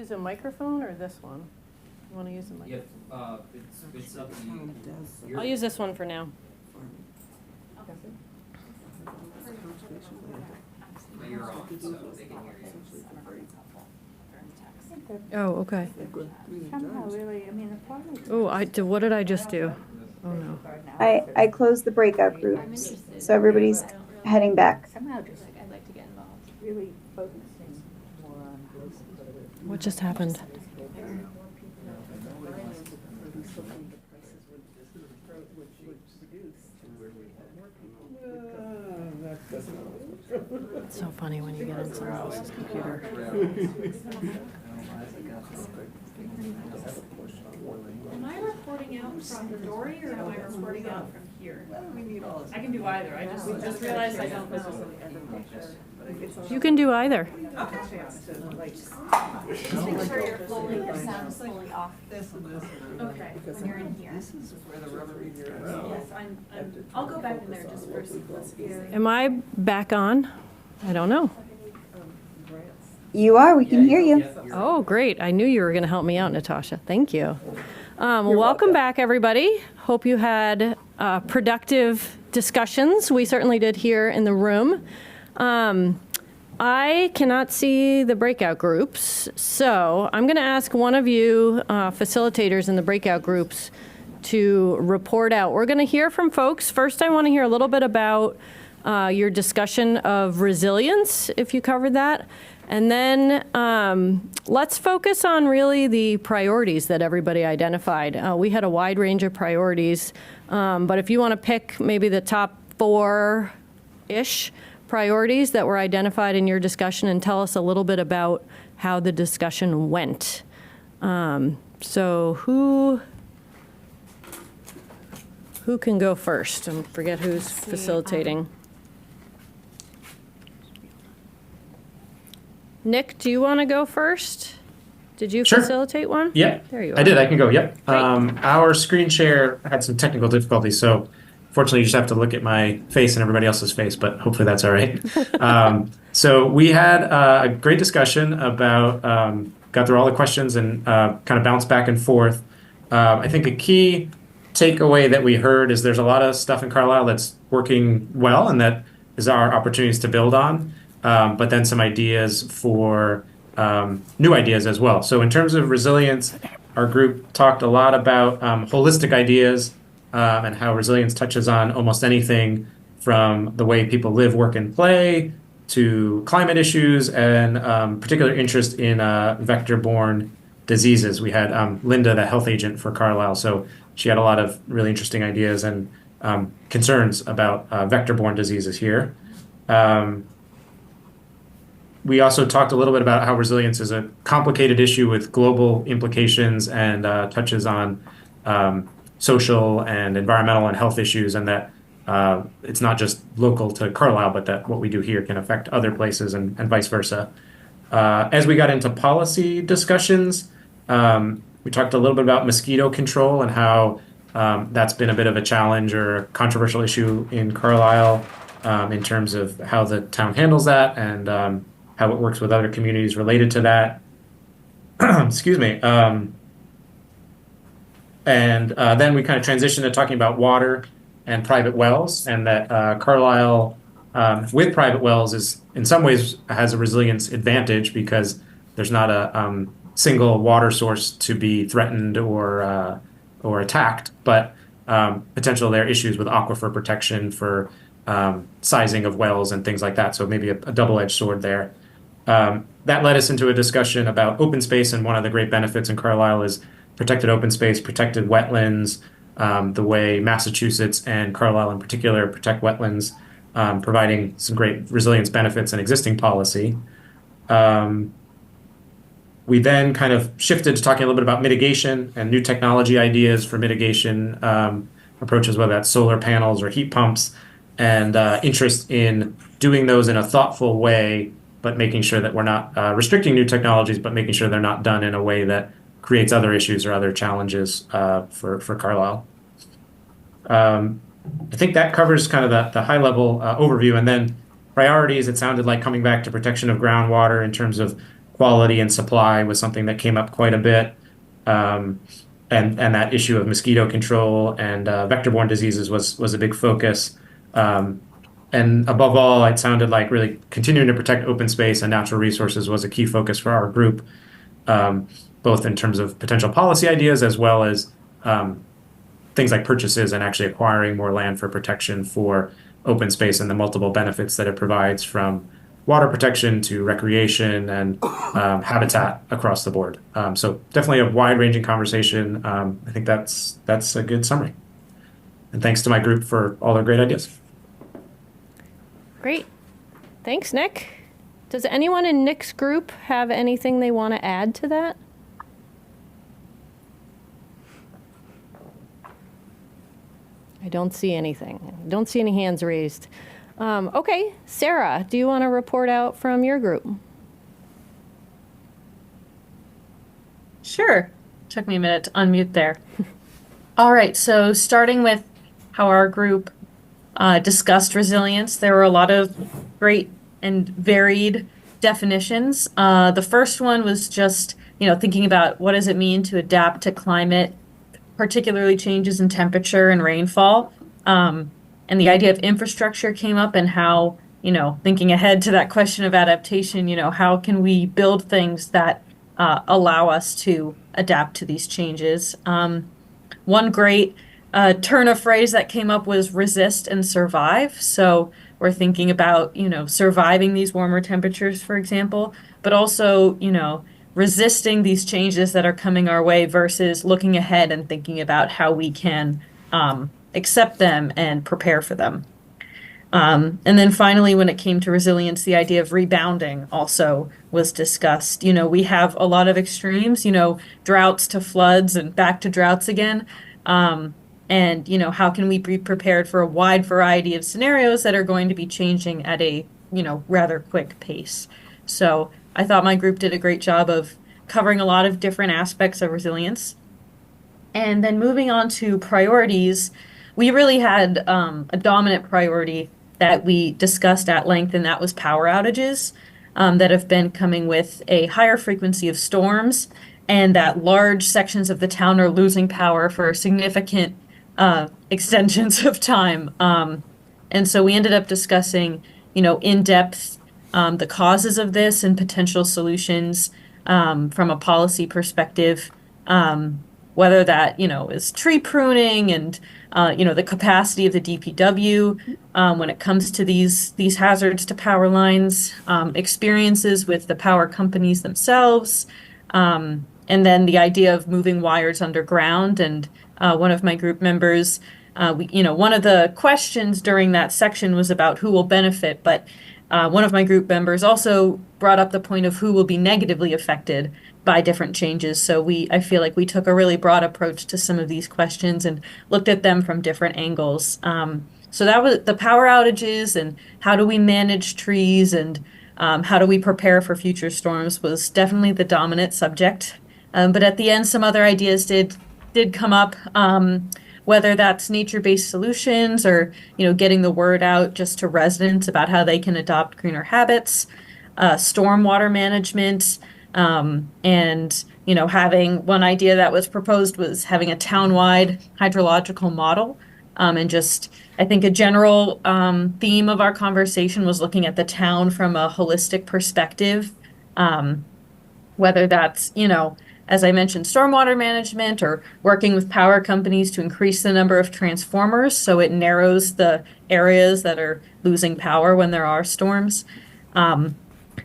use a microphone or this one? You want to use the Yep, microphone? it's up to you. I'll use this one for now. But you're on, so they can hear you. Oh, okay. Somehow really, I mean, the problem is. Oh, what did I just do? Oh, no. I closed the breakout groups, so everybody's heading back. Somehow just I'd like to get involved. really focusing more on this. What just happened? It's so funny when you get on someone else's computer. Am I reporting out from Dory or am I reporting out from here? I can do either, I just realized I don't know. You can do either. Just make sure your sound is fully off. Okay, when you're in here. Yes, I'll go back in there just for simplicity. Am I back on? I don't know. You are, we can hear you. Oh, great. I knew you were going to help me out, Natasha. Thank you. Welcome back, everybody. Hope you had productive discussions. We certainly did here in the room. I cannot see the breakout groups, so I'm going to ask one of you facilitators in the breakout groups to report out. We're going to hear from folks. First, I want to hear a little bit about your discussion of resilience, if you covered that. And then let's focus on really the priorities that everybody identified. We had a wide range of priorities, but if you want to pick maybe the top 4-ish priorities that were identified in your discussion and tell us a little bit about how the discussion went. So who can go first? I forget who's facilitating. Nick, do you want to go first? Did you Sure. facilitate one? Yeah, There you are. I did. I can go. Yep. Great. Our screen share had some technical difficulties, so fortunately you just have to look at my face and everybody else's face, but hopefully that's all right. So we had a great discussion about, got through all the questions and kind of bounced back and forth. I think a key takeaway that we heard is there's a lot of stuff in Carlisle that's working well and that is our opportunities to build on. But then some ideas for new ideas as well. So in terms of resilience, our group talked a lot about holistic ideas and how resilience touches on almost anything from the way people live, work, and play to climate issues and particular interest in vector-borne diseases. We had Linda, the health agent for Carlisle, so she had a lot of really interesting ideas and concerns about vector-borne diseases here. We also talked a little bit about how resilience is a complicated issue with global implications and touches on social and environmental and health issues, and that it's not just local to Carlisle, but that what we do here can affect other places and vice versa. As we got into policy discussions, we talked a little bit about mosquito control and how that's been a bit of a challenge or a controversial issue in Carlisle in terms of how the town handles that and how it works with other communities related to that. Excuse me. And then we kind of transitioned to talking about water and private wells, and that Carlisle, with private wells, is in some ways has a resilience advantage because there's not a single water source to be threatened or attacked, but potential there are issues with aquifer protection for sizing of wells and things like that. So maybe a double-edged sword there. That led us into a discussion about open space, and one of the great benefits in Carlisle is protected open space, protected wetlands, the way Massachusetts and Carlisle in particular protect wetlands, providing some great resilience benefits and existing policy. We then kind of shifted to talking a little bit about mitigation and new technology ideas for mitigation approaches, whether that's solar panels or heat pumps, and interest in doing those in a thoughtful way, but making sure that we're not restricting new technologies, but making sure they're not done in a way that creates other issues or other challenges for Carlisle. I think that covers kind of the high-level overview. And then priorities, it sounded like coming back to protection of groundwater in terms of quality and supply was something that came up quite a bit. And that issue of mosquito control and vector-borne diseases was a big focus. And above all, it sounded like really continuing to protect open space and natural resources was a key focus for our group, both in terms of potential policy ideas as well as things like purchases and actually acquiring more land for protection for open space and the multiple benefits that it provides, from water protection to recreation and habitat across the board. So definitely a wide-ranging conversation. I think that's a good summary. And thanks to my group for all their great ideas. Great. Thanks, Nick. Does anyone in Nick's group have anything they want to add to that? I don't see anything. I don't see any hands raised. Okay, Sarah, do you want to report out from your group? Sure. Took me a minute to unmute there. All right, so starting with how our group discussed resilience, there were a lot of great and varied definitions. The first one was just, thinking about what does it mean to adapt to climate, particularly changes in temperature and rainfall. And the idea of infrastructure came up, and how, thinking ahead to that question of adaptation, how can we build things that allow us to adapt to these changes? One great turn of phrase that came up was resist and survive. So we're thinking about, surviving these warmer temperatures, for example, but also, resisting these changes that are coming our way versus looking ahead and thinking about how we can accept them and prepare for them. And then finally, when it came to resilience, the idea of rebounding also was discussed. We have a lot of extremes, droughts to floods and back to droughts again. And, how can we be prepared for a wide variety of scenarios that are going to be changing at a, rather quick pace. So I thought my group did a great job of covering a lot of different aspects of resilience. And then moving on to priorities, we really had a dominant priority that we discussed at length, and that was power outages that have been coming with a higher frequency of storms, and that large sections of the town are losing power for significant extensions of time. And so we ended up discussing, in depth, the causes of this and potential solutions from a policy perspective, whether that, is tree pruning and, the capacity of the DPW when it comes to these hazards to power lines, experiences with the power companies themselves, and then the idea of moving wires underground. And one of my group members, one of the questions during that section was about who will benefit, but one of my group members also brought up the point of who will be negatively affected by different changes. So I feel like we took a really broad approach to some of these questions and looked at them from different angles. So that was the power outages, and how do we manage trees, and how do we prepare for future storms was definitely the dominant subject. But at the end, some other ideas did come up, whether that's nature-based solutions or, getting the word out just to residents about how they can adopt greener habits, stormwater management, and, having one idea that was proposed was having a town-wide hydrological model. And just, I think a general theme of our conversation was looking at the town from a holistic perspective, whether that's, as I mentioned, stormwater management, or working with power companies to increase the number of transformers so it narrows the areas that are losing power when there are storms.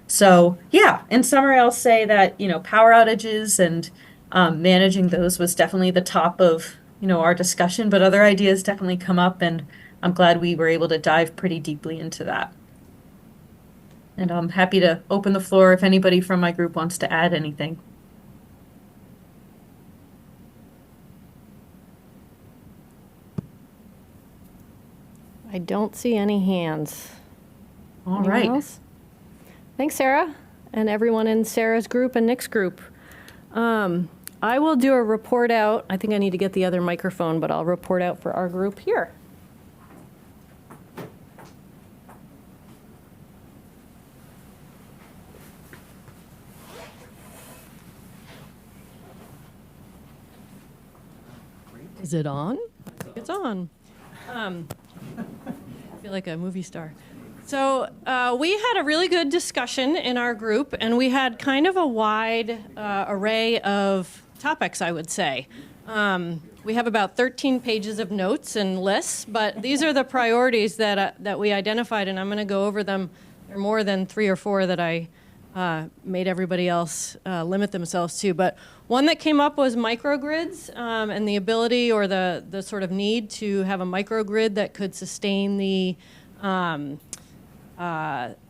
So yeah, in summary, I'll say that, power outages and managing those was definitely the top of, our discussion, but other ideas definitely come up, and I'm glad we were able to dive pretty deeply into that. And I'm happy to open the floor if anybody from my group wants to add anything. I don't see any hands. All Anyone right. else? Thanks, Sarah, and everyone in Sarah's group and Nick's group. I will do a report out. I think I need to get the other microphone, but I'll report out for our group here. Is it on? I think it's on. I feel like a movie star. So we had a really good discussion in our group, and we had kind of a wide array of topics, I would say. We have about 13 pages of notes and lists, but these are the priorities that we identified, and I'm going to go over them. There are more than 3 or 4 that I made everybody else limit themselves to. But one that came up was microgrids and the ability or the sort of need to have a microgrid that could sustain the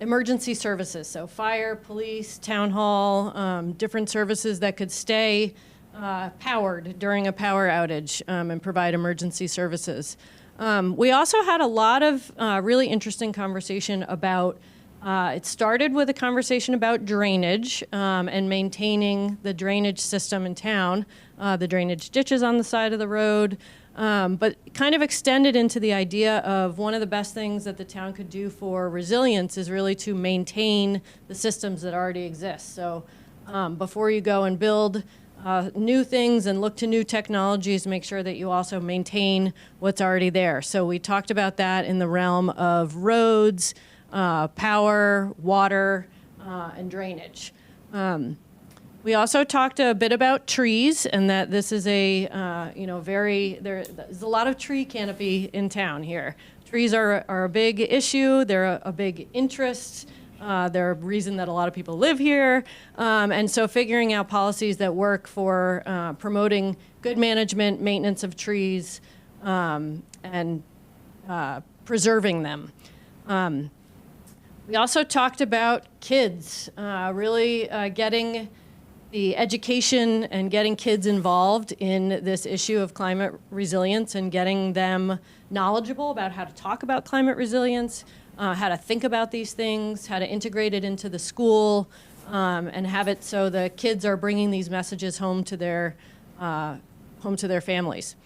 emergency services. So fire, police, town hall, different services that could stay powered during a power outage and provide emergency services. We also had a lot of really interesting conversation about it started with a conversation about drainage and maintaining the drainage system in town, the drainage ditches on the side of the road, but kind of extended into the idea of one of the best things that the town could do for resilience is really to maintain the systems that already exist. So before you go and build new things and look to new technologies, make sure that you also maintain what's already there. So we talked about that in the realm of roads, power, water, and drainage. We also talked a bit about trees, and that this is a, there's a lot of tree canopy in town here. Trees are a big issue. They're a big interest. They're a reason that a lot of people live here. And so figuring out policies that work for promoting good management, maintenance of trees, and preserving them. We also talked about kids, really getting the education and getting kids involved in this issue of climate resilience and getting them knowledgeable about how to talk about climate resilience, how to think about these things, how to integrate it into the school, and have it so the kids are bringing these messages home to their families.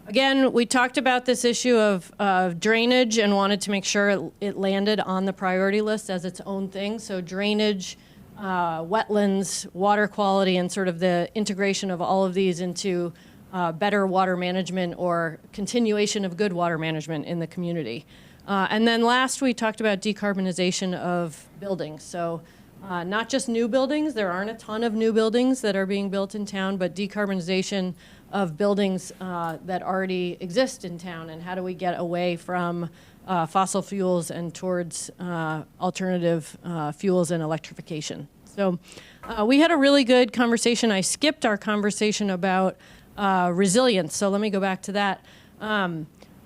Again, we talked about this issue of drainage and wanted to make sure it landed on the priority list as its own thing. So drainage, wetlands, water quality, and sort of the integration of all of these into better water management or continuation of good water management in the community. And then last, we talked about decarbonization of buildings. So not just new buildings, there aren't a ton of new buildings that are being built in town, but decarbonization of buildings that already exist in town, and how do we get away from fossil fuels and towards alternative fuels and electrification. So we had a really good conversation. I skipped our conversation about resilience, so let me go back to that.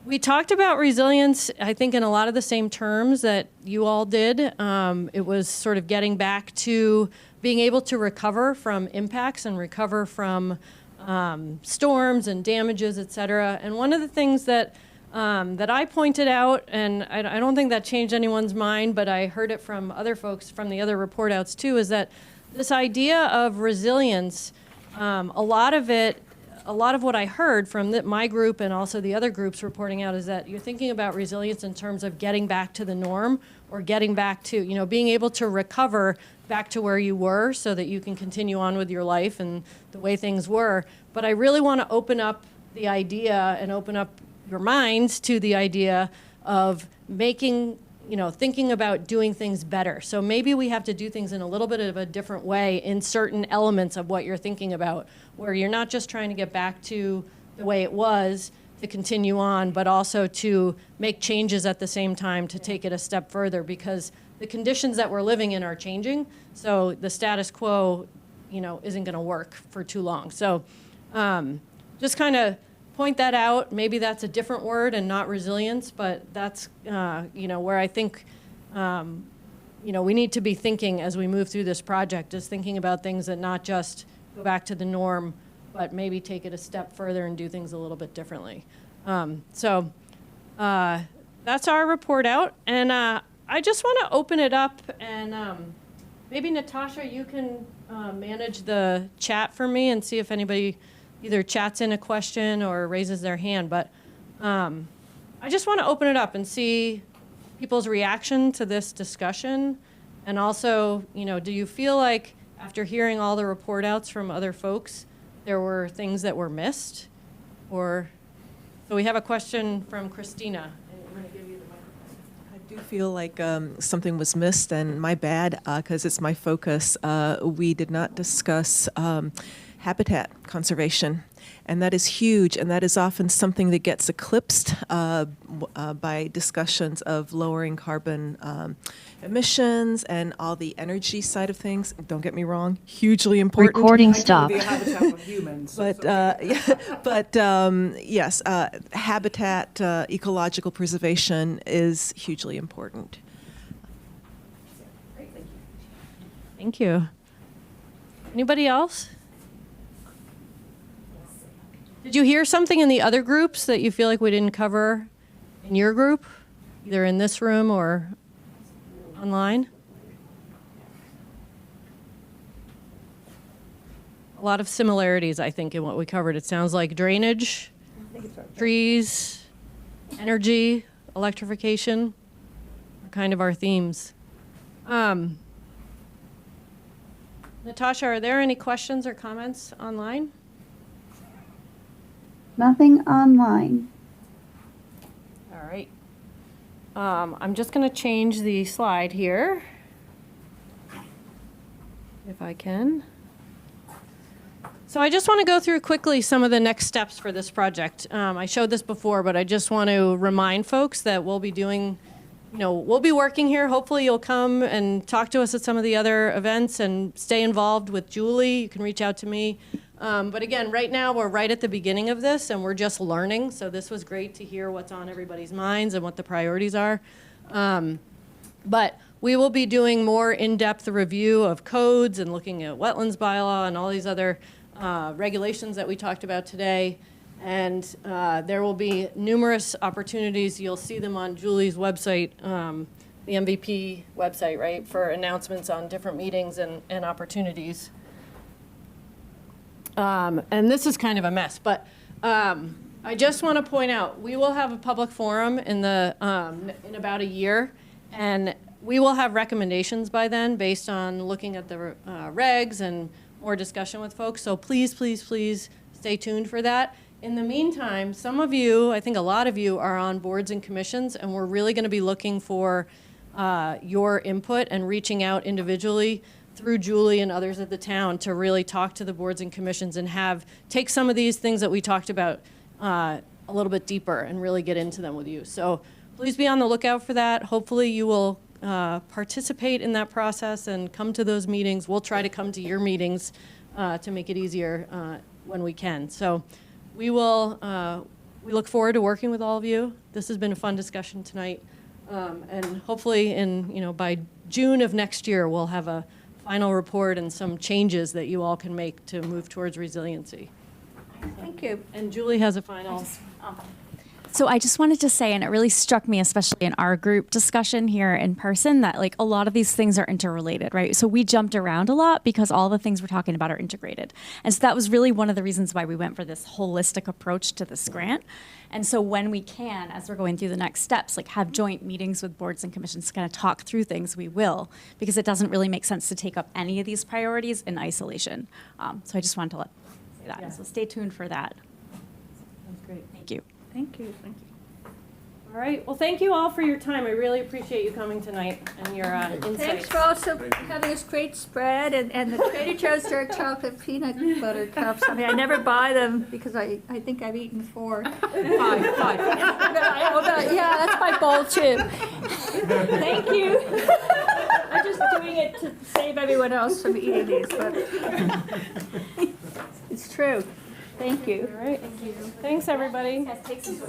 We talked about resilience, I think, in a lot of the same terms that you all did. It was sort of getting back to being able to recover from impacts and recover from storms and damages, et cetera. And one of the things that I pointed out, and I don't think that changed anyone's mind, but I heard it from other folks from the other report outs too, is that this idea of resilience, a lot of what I heard from my group and also the other groups reporting out is that you're thinking about resilience in terms of getting back to the norm or getting back to, being able to recover back to where you were so that you can continue on with your life and the way things were. But I really want to open up the idea and open up your minds to the idea of making, thinking about doing things better. So maybe we have to do things in a little bit of a different way in certain elements of what you're thinking about, where you're not just trying to get back to the way it was to continue on, but also to make changes at the same time to take it a step further, because the conditions that we're living in are changing. So the status quo, isn't going to work for too long. So just kind of point that out. Maybe that's a different word and not resilience, but that's, where I think, we need to be thinking as we move through this project, is thinking about things that not just go back to the norm, but maybe take it a step further and do things a little bit differently. So that's our report out. And I just want to open it up, and maybe Natasha, you can manage the chat for me and see if anybody either chats in a question or raises their hand. But I just want to open it up and see people's reaction to this discussion. And also, do you feel like after hearing all the report outs from other folks there were things that were missed, or, so we have a question from Christina. And I'm going to give you the microphone. I do feel like something was missed, and my bad, because it's my focus. We did not discuss habitat conservation, and that is huge, and that is often something that gets eclipsed by discussions of lowering carbon emissions and all the energy side of things. Don't get me wrong, hugely important. Recording stopped. Yes, habitat, ecological preservation is hugely important. Great, thank you. Thank you. Anybody else? Did you hear something in the other groups that you feel like we didn't cover in your group, either in this room or online? A lot of similarities, I think, in what we covered. It sounds like drainage, trees, energy, electrification are kind of our themes. Natasha, are there any questions or comments online? Nothing online. All right. I'm just going to change the slide here, if I can. So I just want to go through quickly some of the next steps for this project. I showed this before, but I just want to remind folks that we'll be doing, we'll be working here. Hopefully you'll come and talk to us at some of the other events and stay involved with Julie. You can reach out to me. But again, right now we're right at the beginning of this and we're just learning. So this was great to hear what's on everybody's minds and what the priorities are. But we will be doing more in-depth review of codes and looking at wetlands bylaw and all these other regulations that we talked about today. And there will be numerous opportunities. You'll see them on Julie's website, the MVP website, right, for announcements on different meetings and opportunities. And this is kind of a mess, but I just want to point out, we will have a public forum in about a year, and we will have recommendations by then based on looking at the regs and more discussion with folks. So please, please, please stay tuned for that. In the meantime, some of you, I think a lot of you, are on boards and commissions, and we're really going to be looking for your input and reaching out individually through Julie and others at the town to really talk to the boards and commissions and take some of these things that we talked about a little bit deeper and really get into them with you. So please be on the lookout for that. Hopefully you will participate in that process and come to those meetings. We'll try to come to your meetings to make it easier when we can. So we look forward to working with all of you. This has been a fun discussion tonight. And hopefully by June of next year, we'll have a final report and some changes that you all can make to move towards resiliency. Thank you. And Julie has a final. So I just wanted to say, and it really struck me, especially in our group discussion here in person, that like a lot of these things are interrelated, right? So we jumped around a lot because all the things we're talking about are integrated. And so that was really one of the reasons why we went for this holistic approach to this grant. And so when we can, as we're going through the next steps, like have joint meetings with boards and commissions to kind of talk through things, we will, because it doesn't really make sense to take up any of these priorities in isolation. So I just wanted to say that. Yeah. So stay tuned for that. That's great. Thank you. Thank you, thank you. All right. Well, thank you all for your time. I really appreciate you coming tonight and your insights. Thanks for also having this great spread and the Trader Joe's dark chocolate peanut butter cups. I mean, I never buy them because I think I've eaten 4. 5. Yeah, that's my bowl too. Thank you. I'm just doing it to save everyone else from eating these, but it's true. Thank you. All right. Thanks, everybody. Take some